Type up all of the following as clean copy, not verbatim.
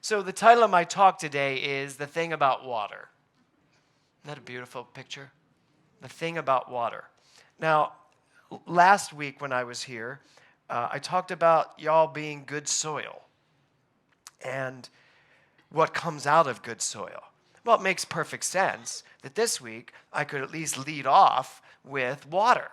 So the title of my talk today is The Thing About Water. Isn't that a beautiful picture? The Thing About Water. Now, last week when I was here, I talked about y'all being good soil and what comes out of good soil. Well, it makes perfect sense that this week I could at least lead off with water.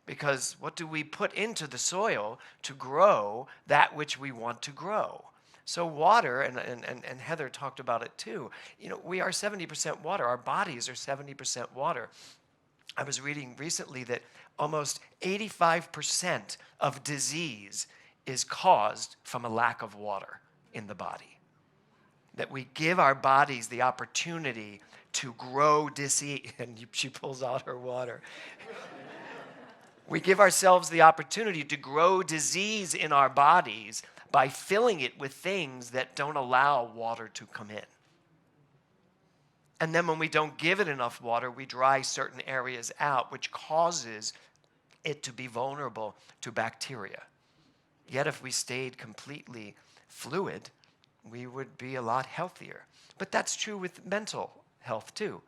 Because what do we put into the soil to grow that which we want to grow? So water, and Heather talked about it too, we are 70% water. Our bodies are 70% water. I was reading recently that almost 85% of disease is caused from a lack of water in the body. That we give our bodies the opportunity to grow disease. And she pulls out her water. We give ourselves the opportunity to grow disease in our bodies by filling it with things that don't allow water to come in. And then when we don't give it enough water, we dry certain areas out, which causes it to be vulnerable to bacteria. Yet if we stayed completely fluid, we would be a lot healthier. But that's true with mental health too,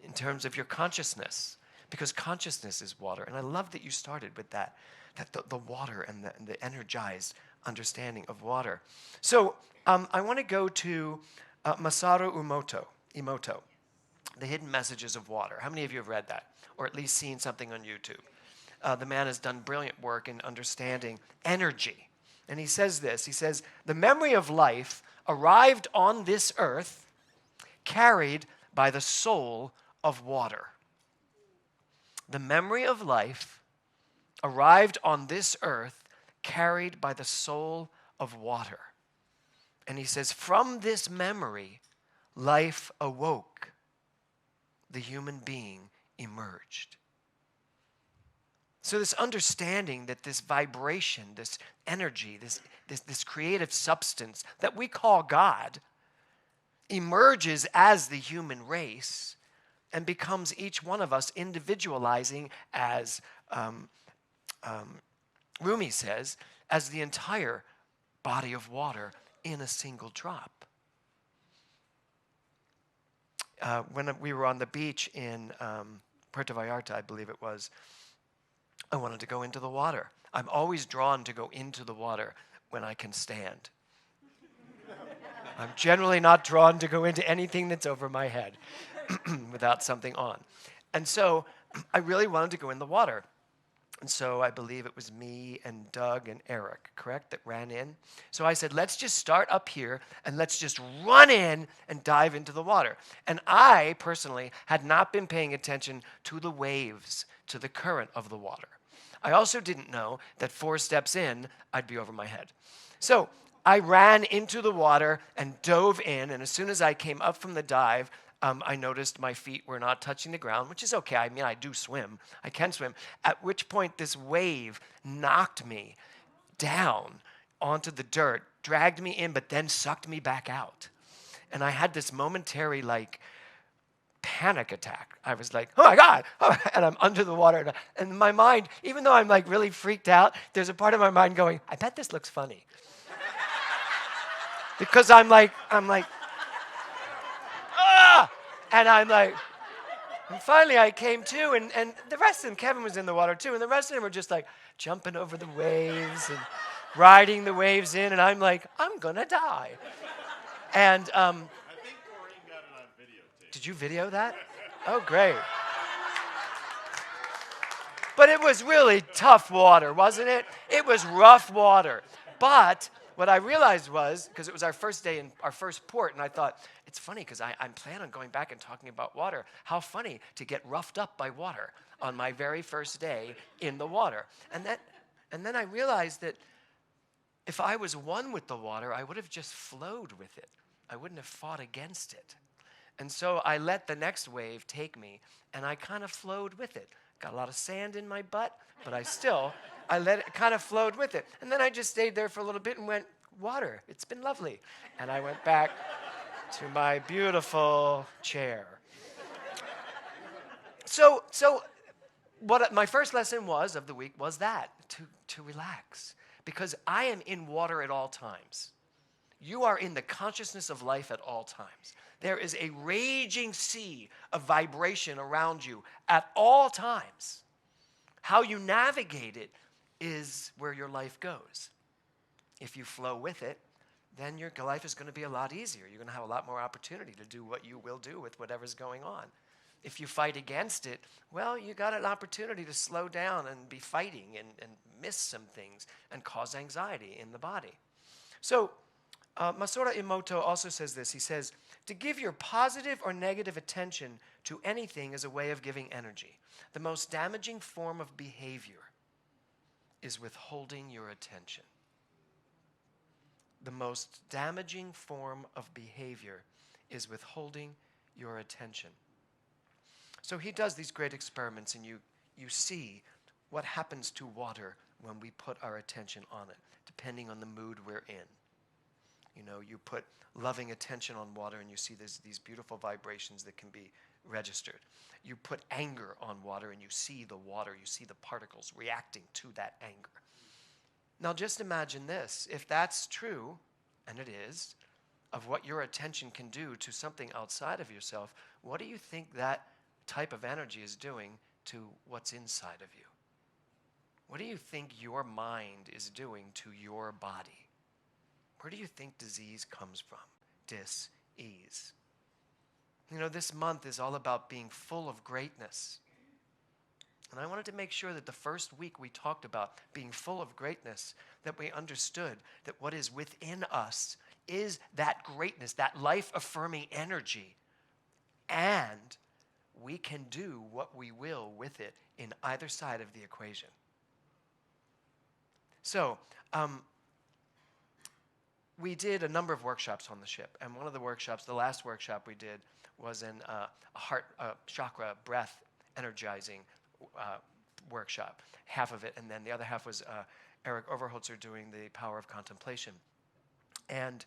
in terms of your consciousness. Because consciousness is water. And I love that you started with that the water and the energized understanding of water. So I want to go to Masaru Emoto, The Hidden Messages of Water. How many of you have read that? Or at least seen something on YouTube? The man has done brilliant work in understanding energy. And he says this, he says, the memory of life arrived on this earth carried by the soul of water. The memory of life arrived on this earth carried by the soul of water. And he says, from this memory, life awoke. The human being emerged. So this understanding that this vibration, this energy, this creative substance that we call God emerges as the human race and becomes each one of us individualizing as Rumi says, as the entire body of water in a single drop. When we were on the beach in Puerto Vallarta, I believe it was, I wanted to go into the water. I'm always drawn to go into the water when I can stand. I'm generally not drawn to go into anything that's over my head without something on. And so I really wanted to go in the water. And so I believe it was me and Doug and Eric, correct, that ran in. So I said, let's just start up here and let's just run in and dive into the water. And I personally had not been paying attention to the waves, to the current of the water. I also didn't know that 4 steps in, I'd be over my head. So I ran into the water and dove in, and as soon as I came up from the dive, I noticed my feet were not touching the ground, which is okay. I mean, I do swim. I can swim. At which point, this wave knocked me down onto the dirt, dragged me in, but then sucked me back out. And I had this momentary, panic attack. I was like, oh my God, and I'm under the water. And my mind, even though I'm really freaked out, there's a part of my mind going, I bet this looks funny. Because I'm like, and and finally I came to, and the rest of them, Kevin was in the water too, and the rest of them were just jumping over the waves and riding the waves in, and I'm like, I'm gonna die. And I think Maureen got it on videotape. Did you video that? Oh, great. But it was really tough water, wasn't it? It was rough water. But what I realized was, because it was our first day in our first port, and I thought, it's funny because I'm planning on going back and talking about water. How funny to get roughed up by water on my very first day in the water. And then I realized that if I was one with the water, I would have just flowed with it. I wouldn't have fought against it. And so I let the next wave take me, and I kind of flowed with it. Got a lot of sand in my butt, but I let it kind of flowed with it. And then I just stayed there for a little bit and went, water, it's been lovely. And I went back to my beautiful chair. So what my first lesson was of the week was that, to relax. Because I am in water at all times. You are in the consciousness of life at all times. There is a raging sea of vibration around you at all times. How you navigate it is where your life goes. If you flow with it, then your life is going to be a lot easier. You're going to have a lot more opportunity to do what you will do with whatever's going on. If you fight against it, well, you got an opportunity to slow down and be fighting and miss some things and cause anxiety in the body. So Masaru Emoto also says this. He says, to give your positive or negative attention to anything is a way of giving energy. The most damaging form of behavior is withholding your attention. The most damaging form of behavior is withholding your attention. So he does these great experiments, and you see what happens to water when we put our attention on it, depending on the mood we're in. You know, you put loving attention on water, and you see these beautiful vibrations that can be registered. You put anger on water, and you see the water, you see the particles reacting to that anger. Now just imagine this. If that's true, and it is, of what your attention can do to something outside of yourself, what do you think that type of energy is doing to what's inside of you? What do you think your mind is doing to your body? Where do you think disease comes from? Dis-ease. You know, this month is all about being full of greatness. And I wanted to make sure that the first week we talked about being full of greatness, that we understood that what is within us is that greatness, that life-affirming energy. And we can do what we will with it in either side of the equation. So, we did a number of workshops on the ship. And one of the workshops, the last workshop we did, was in a heart chakra breath energizing workshop, half of it, and then the other half was Eric Overholzer doing the power of contemplation. And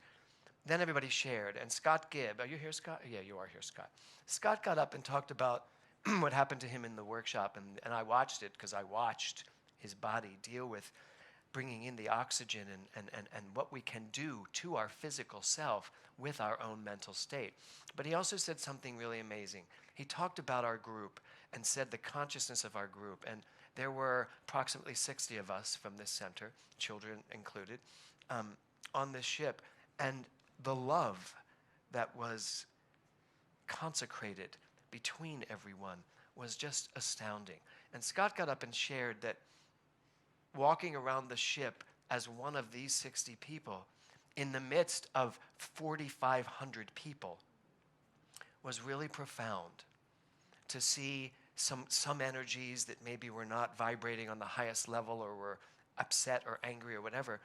then everybody shared, and Scott Gibb, are you here, Scott? Yeah, you are here, Scott. Scott got up and talked about what happened to him in the workshop, and I watched it because I watched his body deal with bringing in the oxygen and what we can do to our physical self with our own mental state. But he also said something really amazing. He talked about our group and said the consciousness of our group. And there were approximately 60 of us from this center, children included, on this ship. And the love that was consecrated between everyone was just astounding. And Scott got up and shared that walking around the ship as one of these 60 people in the midst of 4,500 people was really profound. To see some energies that maybe were not vibrating on the highest level or were upset or angry or whatever,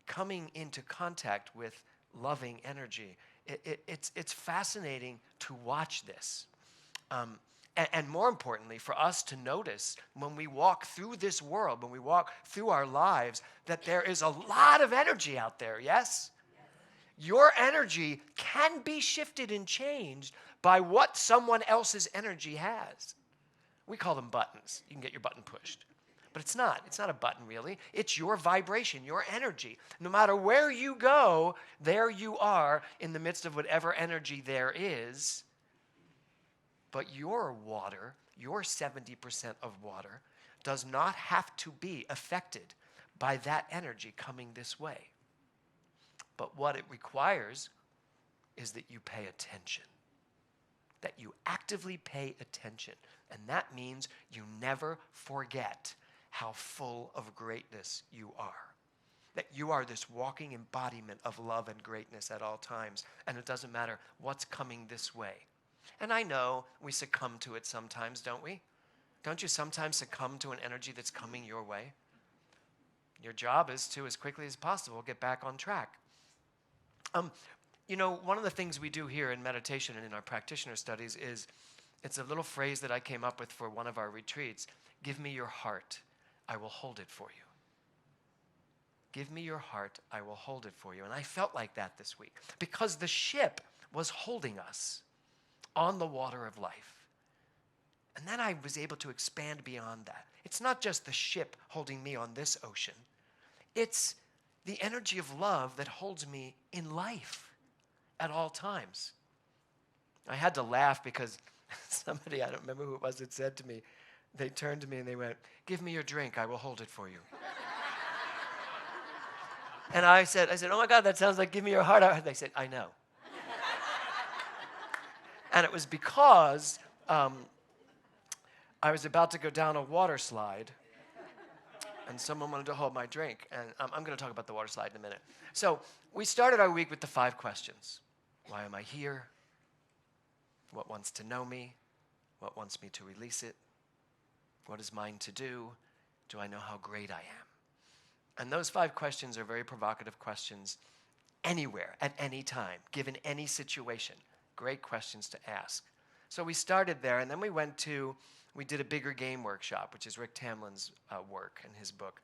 coming into contact with loving energy. It's fascinating to watch this. And more importantly, for us to notice when we walk through this world, when we walk through our lives, that there is a lot of energy out there, yes? Your energy can be shifted and changed by what someone else's energy has. We call them buttons. You can get your button pushed. But it's not. It's not a button, really. It's your vibration, your energy. No matter where you go, there you are in the midst of whatever energy there is. But your water, your 70% of water, does not have to be affected by that energy coming this way. But what it requires is that you pay attention, that you actively pay attention. And that means you never forget how full of greatness you are, that you are this walking embodiment of love and greatness at all times, and it doesn't matter what's coming this way. And I know we succumb to it sometimes, don't we? Don't you sometimes succumb to an energy that's coming your way? Your job is to, as quickly as possible, get back on track. You know, one of the things we do here in meditation and in our practitioner studies is, it's a little phrase that I came up with for one of our retreats. Give me your heart, I will hold it for you. Give me your heart, I will hold it for you. And I felt like that this week because the ship was holding us on the water of life. And then I was able to expand beyond that. It's not just the ship holding me on this ocean. It's the energy of love that holds me in life at all times. I had to laugh because somebody, I don't remember who it was that said to me, they turned to me and they went, "Give me your drink, I will hold it for you." And I said, "Oh my God, that sounds like give me your heart." They said, "I know." And it was because I was about to go down a water slide and someone wanted to hold my drink. And I'm going to talk about the water slide in a minute. So we started our week with the 5 questions. Why am I here? What wants to know me? What wants me to release it? What is mine to do? Do I know how great I am? And those 5 questions are very provocative questions anywhere, at any time, given any situation. Great questions to ask. So we started there, and then we did a bigger game workshop, which is Rick Tamlin's work in his book.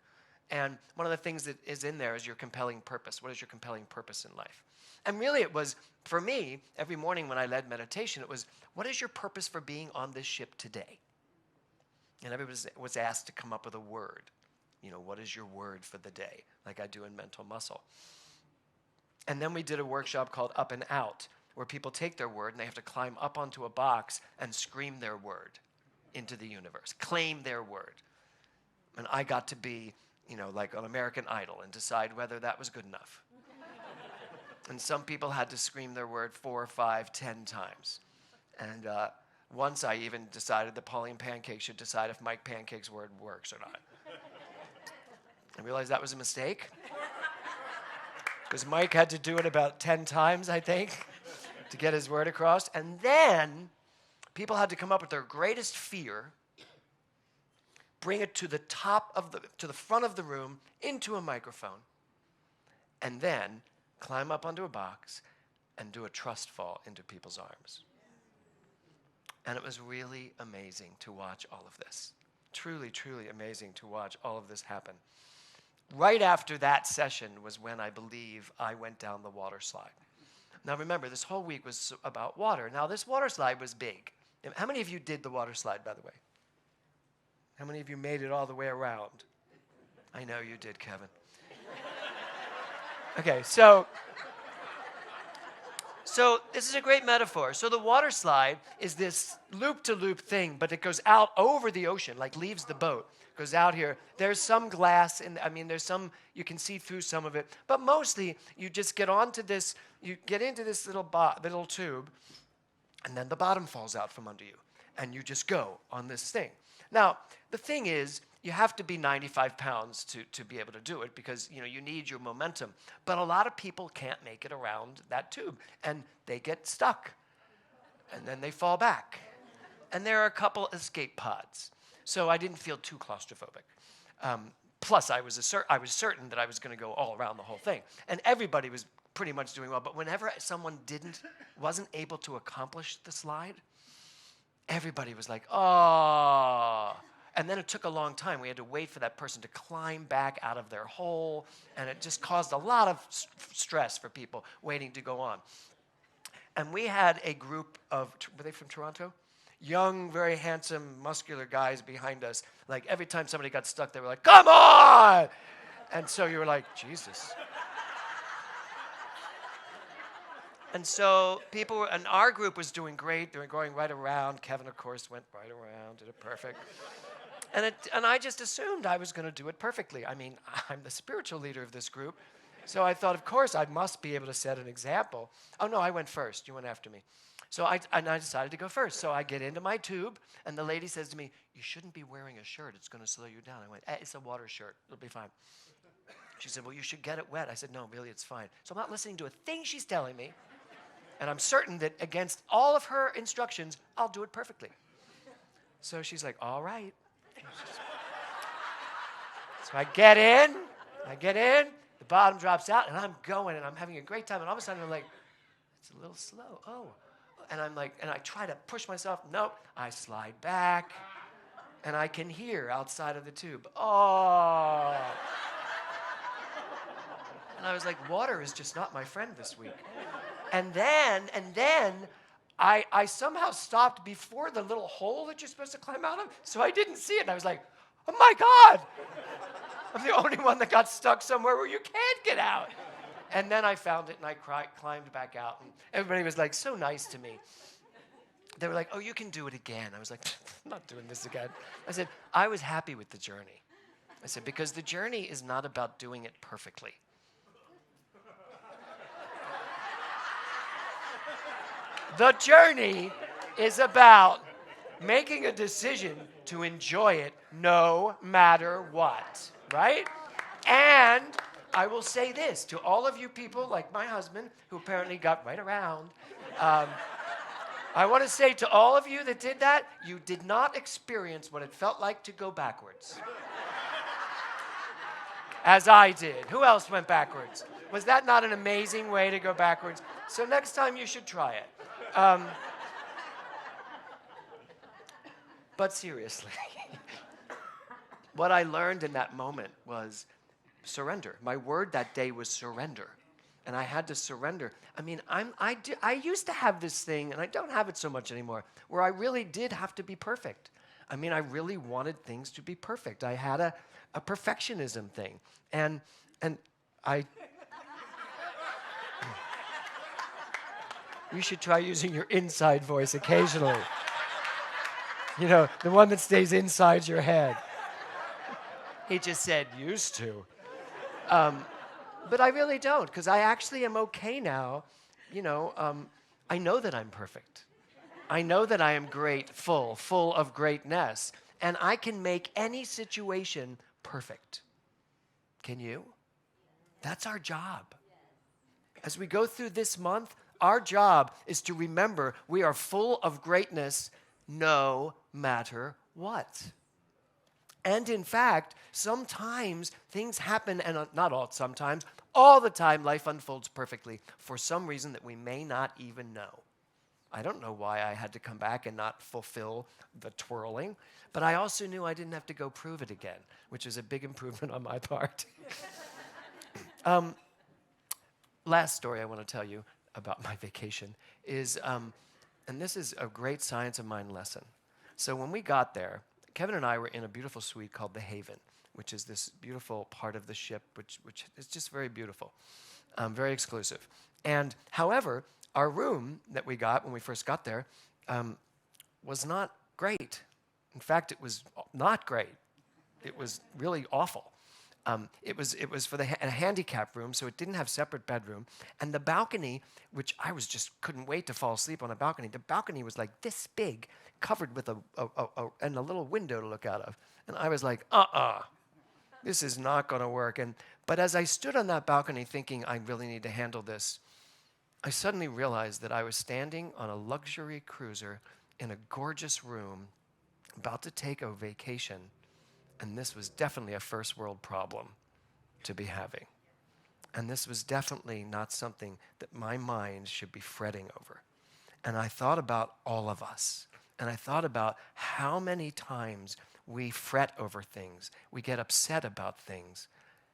And one of the things that is in there is your compelling purpose. What is your compelling purpose in life? And really it was, for me, every morning when I led meditation, it was, what is your purpose for being on this ship today? And everybody was asked to come up with a word. What is your word for the day? Like I do in Mental Muscle. And then we did a workshop called Up and Out, where people take their word and they have to climb up onto a box and scream their word into the universe, claim their word. And I got to be, like on American Idol and decide whether that was good enough. And some people had to scream their word 4, 5, 10 times. And once I even decided that Pauline Pancake should decide if Mike Pancake's word works or not. I realized that was a mistake, because Mike had to do it about 10 times, I think, to get his word across. And then people had to come up with their greatest fear, bring it to the front of the room, into a microphone, and then climb up onto a box and do a trust fall into people's arms. And it was really amazing to watch all of this. Truly, truly amazing to watch all of this happen. Right after that session was when I believe I went down the water slide. Now remember, this whole week was about water. Now this water slide was big. How many of you did the water slide, by the way? How many of you made it all the way around? I know you did, Kevin. Okay, so this is a great metaphor. So the water slide is this loop-to-loop thing, but it goes out over the ocean, like leaves the boat, goes out here. There's some glass, there's some, you can see through some of it, but mostly you just get onto this, you get into this little tube, and then the bottom falls out from under you, and you just go on this thing. Now, the thing is, you have to be 95 pounds to be able to do it, because you need your momentum. But a lot of people can't make it around that tube, and they get stuck, and then they fall back. And there are a couple escape pods. So I didn't feel too claustrophobic. Plus, I was certain that I was going to go all around the whole thing. And everybody was pretty much doing well. But whenever someone wasn't able to accomplish the slide, everybody was like, "Oh." And then it took a long time. We had to wait for that person to climb back out of their hole. And it just caused a lot of stress for people waiting to go on. And we had a group of, were they from Toronto? Young, very handsome, muscular guys behind us. Like every time somebody got stuck, they were like, "Come on!" And so you were like, Jesus. And so and our group was doing great. They were going right around. Kevin, of course, went right around, did it perfect. And I just assumed I was going to do it perfectly. I'm the spiritual leader of this group. So I thought, of course, I must be able to set an example. Oh, no, I went first. You went after me. So I decided to go first. So I get into my tube, and the lady says to me, "You shouldn't be wearing a shirt. It's going to slow you down." I went, "It's a water shirt. It'll be fine." She said, "Well, you should get it wet." I said, "No, really, it's fine." So I'm not listening to a thing she's telling me, and I'm certain that against all of her instructions, I'll do it perfectly. So she's like, "All right." So I get in, the bottom drops out, and I'm going, and I'm having a great time, and all of a sudden I'm like, it's a little slow. Oh. And I try to push myself. Nope. I slide back, and I can hear outside of the tube, "Oh." And I was like, water is just not my friend this week. And then I somehow stopped before the little hole that you're supposed to climb out of, so I didn't see it. And I was like, "Oh my God." I'm the only one that got stuck somewhere where you can't get out. And then I found it, and I climbed back out, and everybody was like so nice to me. They were like, oh, you can do it again. I was like, I'm not doing this again. I said, I was happy with the journey. I said, because the journey is not about doing it perfectly. The journey is about making a decision to enjoy it no matter what, right? And I will say this to all of you people like my husband, who apparently got right around. I want to say to all of you that did that, you did not experience what it felt like to go backwards. As I did. Who else went backwards? Was that not an amazing way to go backwards? So next time you should try it. But seriously, what I learned in that moment was surrender. My word that day was surrender. And I had to surrender. I mean, I used to have this thing, and I don't have it so much anymore, where I really did have to be perfect. I mean, I really wanted things to be perfect. I had a perfectionism thing. And I... You should try using your inside voice occasionally. You know, the one that stays inside your head. He just said, used to. But I really don't, because I actually am okay now. You know, I know that I'm perfect. I know that I am grateful, full of greatness. And I can make any situation perfect. Can you? That's our job. As we go through this month, our job is to remember we are full of greatness no matter what. And in fact, sometimes things happen, and not all sometimes, all the time life unfolds perfectly for some reason that we may not even know. I don't know why I had to come back and not fulfill the twirling, but I also knew I didn't have to go prove it again, which is a big improvement on my part. Last story I want to tell you about my vacation is, and this is a great science of mind lesson. So when we got there, Kevin and I were in a beautiful suite called the Haven, which is this beautiful part of the ship, which is just very beautiful, very exclusive. And however, our room that we got when we first got there was not great. In fact, it was not great. It was really awful. It was for a handicap room, so it didn't have separate bedroom. And the balcony, which I couldn't wait to fall asleep on a balcony. The balcony was like this big, covered with and a little window to look out of. And I was like, this is not going to work. But as I stood on that balcony thinking I really need to handle this, I suddenly realized that I was standing on a luxury cruiser in a gorgeous room, about to take a vacation. And this was definitely a first world problem to be having. And this was definitely not something that my mind should be fretting over. And I thought about all of us. And I thought about how many times we fret over things. We get upset about things.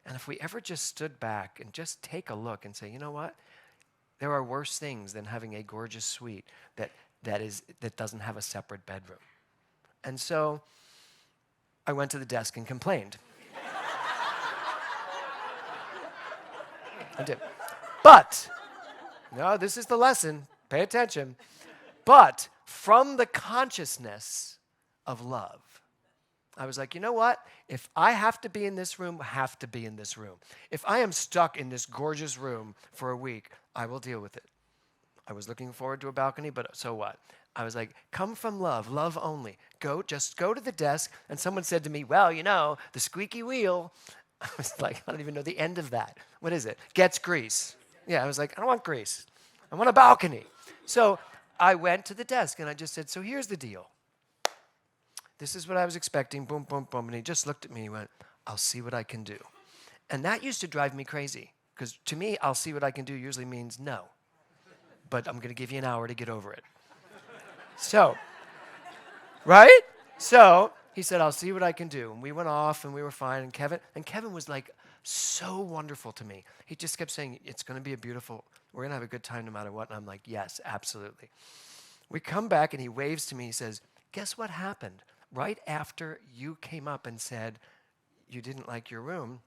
And if we ever just stood back and just take a look and say, you know what? There are worse things than having a gorgeous suite that doesn't have a separate bedroom. And so I went to the desk and complained. I did. But, no, this is the lesson. Pay attention. But from the consciousness of love, I was like, you know what? If I have to be in this room, I have to be in this room. If I am stuck in this gorgeous room for a week, I will deal with it. I was looking forward to a balcony, but so what? I was like, come from love, love only. Just go to the desk. And someone said to me, well, you know, the squeaky wheel. I was like, I don't even know the end of that. What is it? Gets grease. Yeah, I was like, I don't want grease. I want a balcony. So I went to the desk and I just said, so here's the deal. This is what I was expecting, boom, boom, boom. And he just looked at me and went, I'll see what I can do. And that used to drive me crazy. Because to me, I'll see what I can do usually means no. But I'm going to give you an hour to get over it. So, right? So he said, I'll see what I can do. And we went off and we were fine. And Kevin was like so wonderful to me. He just kept saying, it's going to be we're going to have a good time no matter what. And I'm like, yes, absolutely. We come back and he waves to me. He says, guess what happened? Right after you came up and said, you didn't like your room,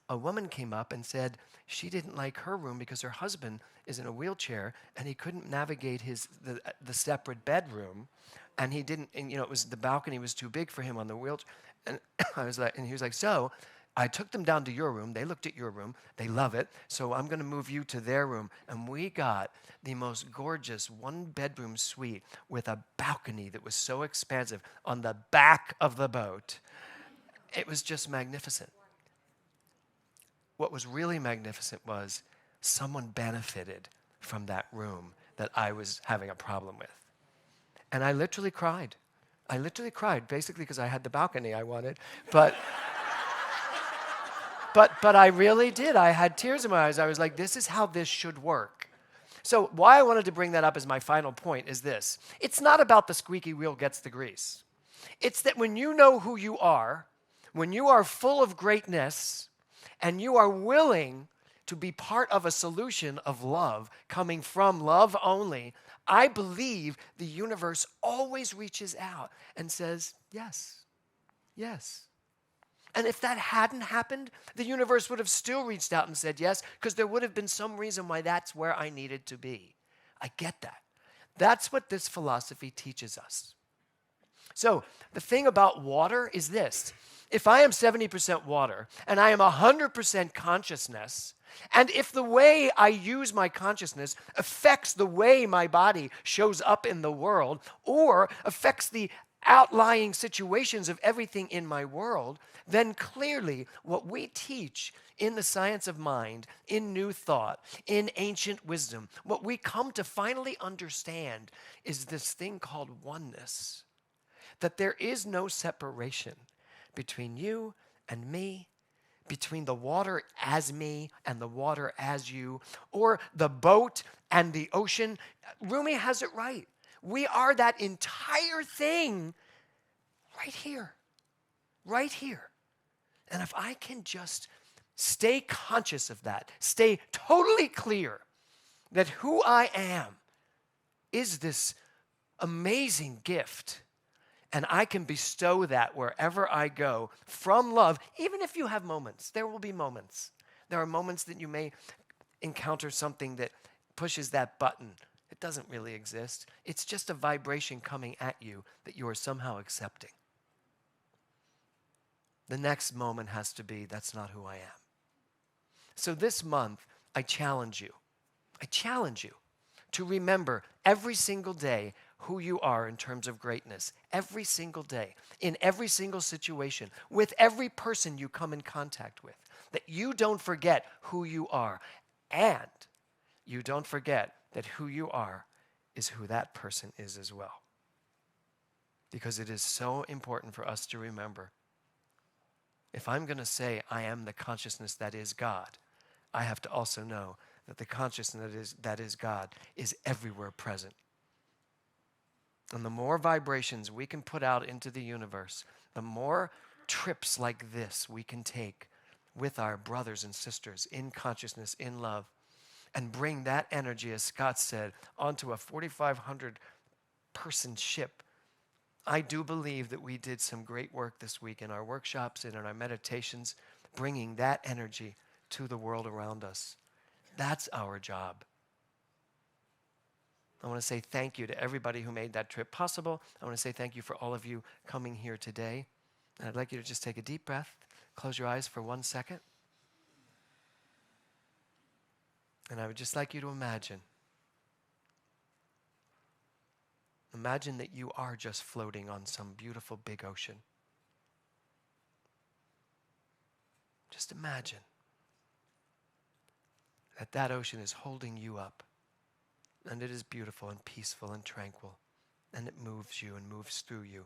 a woman came up and said she didn't like her room because her husband is in a wheelchair and he couldn't navigate the separate bedroom, and he didn't, and it was, the balcony was too big for him on the wheelchair. And he was like, so I took them down to your room. They looked at your room. They love it. So I'm going to move you to their room. And we got the most gorgeous one-bedroom suite with a balcony that was so expansive on the back of the boat. It was just magnificent. What was really magnificent was someone benefited from that room that I was having a problem with. And I literally cried. I literally cried, basically because I had the balcony I wanted. But I really did. I had tears in my eyes. I was like, this is how this should work. So why I wanted to bring that up as my final point is this. It's not about the squeaky wheel gets the grease. It's that when you know who you are, when you are full of greatness, and you are willing to be part of a solution of love coming from love only, I believe the universe always reaches out and says, yes, yes. And if that hadn't happened, the universe would have still reached out and said yes, because there would have been some reason why that's where I needed to be. I get that. That's what this philosophy teaches us. So the thing about water is this. If I am 70% water and I am 100% consciousness, and if the way I use my consciousness affects the way my body shows up in the world or affects the outlying situations of everything in my world, then clearly what we teach in the science of mind, in New Thought, in ancient wisdom, what we come to finally understand is this thing called oneness. That there is no separation between you and me, between the water as me and the water as you, or the boat and the ocean. Rumi has it right. We are that entire thing right here, right here. And if I can just stay conscious of that, stay totally clear that who I am is this amazing gift, and I can bestow that wherever I go from love, even if you have moments. There will be moments. There are moments that you may encounter something that pushes that button. It doesn't really exist. It's just a vibration coming at you that you are somehow accepting. The next moment has to be, that's not who I am. So this month, I challenge you to remember every single day who you are in terms of greatness, every single day, in every single situation, with every person you come in contact with, that you don't forget who you are, and you don't forget that who you are is who that person is as well. Because it is so important for us to remember, if I'm going to say I am the consciousness that is God, I have to also know that the consciousness that is God is everywhere present. And the more vibrations we can put out into the universe, the more trips like this we can take with our brothers and sisters in consciousness, in love, and bring that energy, as Scott said, onto a 4,500 person ship. I do believe that we did some great work this week in our workshops and in our meditations, bringing that energy to the world around us. That's our job. I want to say thank you to everybody who made that trip possible. I want to say thank you for all of you coming here today. And I'd like you to just take a deep breath, close your eyes for 1 second. And I would just like you to imagine that you are just floating on some beautiful big ocean. Just imagine that ocean is holding you up. And it is beautiful and peaceful and tranquil. And it moves you and moves through you.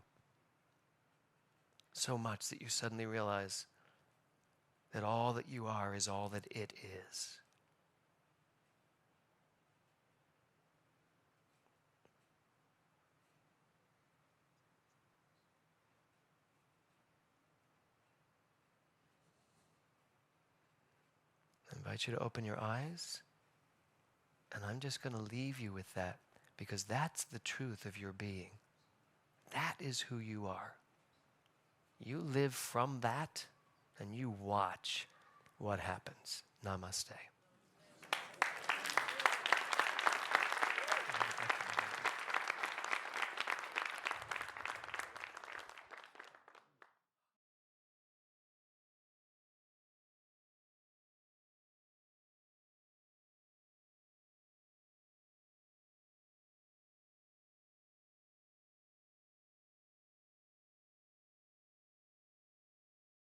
So much that you suddenly realize that all that you are is all that it is. I invite you to open your eyes. And I'm just going to leave you with that, because that's the truth of your being. That is who you are. You live from that, and you watch what happens. Namaste.